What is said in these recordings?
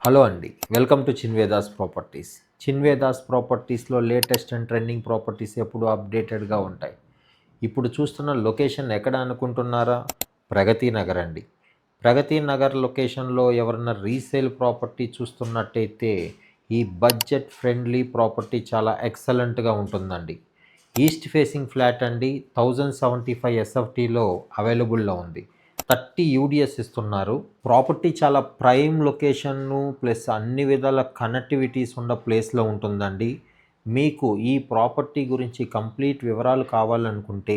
Hello అండి, welcome to Chinvedas properties. Chinvedas ప్రాపర్టీస్లో latest and trending properties ఎప్పుడు అప్డేటెడ్గా ఉంటాయి. ఇప్పుడు చూస్తున్న లొకేషన్ ఎక్కడ అనుకుంటున్నారా? ప్రగతి నగర్ అండి. ప్రగతి నగర్ లొకేషన్లో ఎవరన్నా రీసేల్ ప్రాపర్టీ చూస్తున్నట్టయితే ఈ బడ్జెట్ ఫ్రెండ్లీ ప్రాపర్టీ చాలా ఎక్సలెంట్గా ఉంటుందండి. ఈస్ట్ ఫేసింగ్ ఫ్లాట్ అండి, 1075 ఎస్ఎఫ్టీలో అవైలబుల్లో ఉంది. 30 యూడిఎస్ ఇస్తున్నారు. ప్రాపర్టీ చాలా ప్రైమ్ లొకేషన్ను ప్లస్ అన్ని విధాల కనెక్టివిటీస్ ఉన్న ప్లేస్లో ఉంటుందండి. మీకు ఈ ప్రాపర్టీ గురించి కంప్లీట్ వివరాలు కావాలనుకుంటే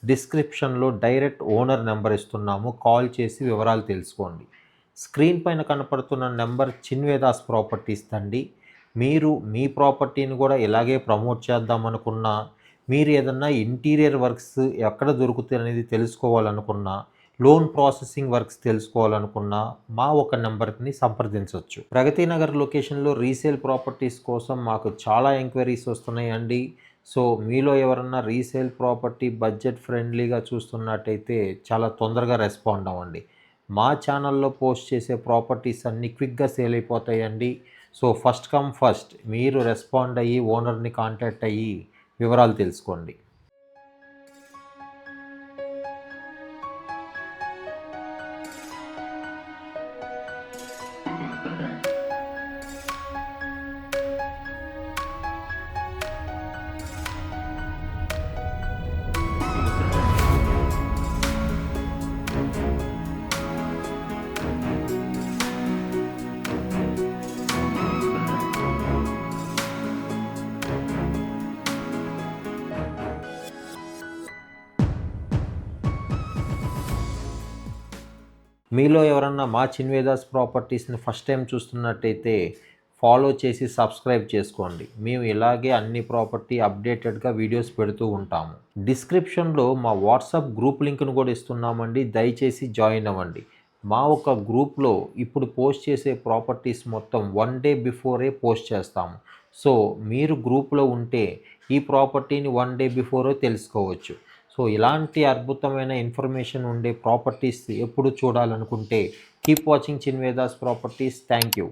డిస్క్రిప్షన్లో డైరెక్ట్ ఓనర్ నెంబర్ ఇస్తున్నాము, కాల్ చేసి వివరాలు తెలుసుకోండి. స్క్రీన్ పైన కనపడుతున్న నెంబర్ చిన్వేదాస్ ప్రాపర్టీస్ అండి. మీరు మీ ప్రాపర్టీని కూడా ఇలాగే ప్రమోట్ చేద్దామనుకున్నా, మీరు ఏదన్నా ఇంటీరియర్ వర్క్స్ ఎక్కడ దొరుకుతాయి అనేది తెలుసుకోవాలనుకున్నా, లోన్ ప్రాసెసింగ్ వర్క్స్ తెలుసుకోవాలనుకున్నా మా ఒక నెంబర్ని సంప్రదించవచ్చు. ప్రగతి నగర్ లొకేషన్లో రీసేల్ ప్రాపర్టీస్ కోసం మాకు చాలా ఎంక్వైరీస్ వస్తున్నాయండి. సో మీలో ఎవరన్నా రీసేల్ ప్రాపర్టీ బడ్జెట్ ఫ్రెండ్లీగా చూస్తున్నట్టయితే చాలా తొందరగా రెస్పాండ్ అవ్వండి. మా ఛానల్లో పోస్ట్ చేసే ప్రాపర్టీస్ అన్నీ క్విక్గా సేల్ అయిపోతాయండి. సో ఫస్ట్ కమ్ ఫస్ట్ మీరు రెస్పాండ్ అయ్యి ఓనర్ని కాంటాక్ట్ అయ్యి వివరాలు తెలుసుకోండి. మీలో ఎవరన్నా మా చిన్వేదాస్ ప్రాపర్టీస్ని ఫస్ట్ టైం చూస్తున్నట్టయితే ఫాలో చేసి సబ్స్క్రైబ్ చేసుకోండి. మేము ఇలాగే అన్ని ప్రాపర్టీ అప్డేటెడ్గా వీడియోస్ పెడుతూ ఉంటాము. డిస్క్రిప్షన్లో మా వాట్సాప్ గ్రూప్ లింక్ను కూడా ఇస్తున్నామండి, దయచేసి జాయిన్ అవ్వండి. మా ఒక గ్రూప్లో ఇప్పుడు పోస్ట్ చేసే ప్రాపర్టీస్ మొత్తం 1 డే బిఫోరే పోస్ట్ చేస్తాము. సో మీరు గ్రూప్లో ఉంటే ఈ ప్రాపర్టీని 1 డే బిఫోరే తెలుసుకోవచ్చు. సో ఇలాంటి అద్భుతమైన ఇన్ఫర్మేషన్ ఉండే ప్రాపర్టీస్ ఎప్పుడు చూడాలనుకుంటే keep watching Chinvedas properties. Thank you.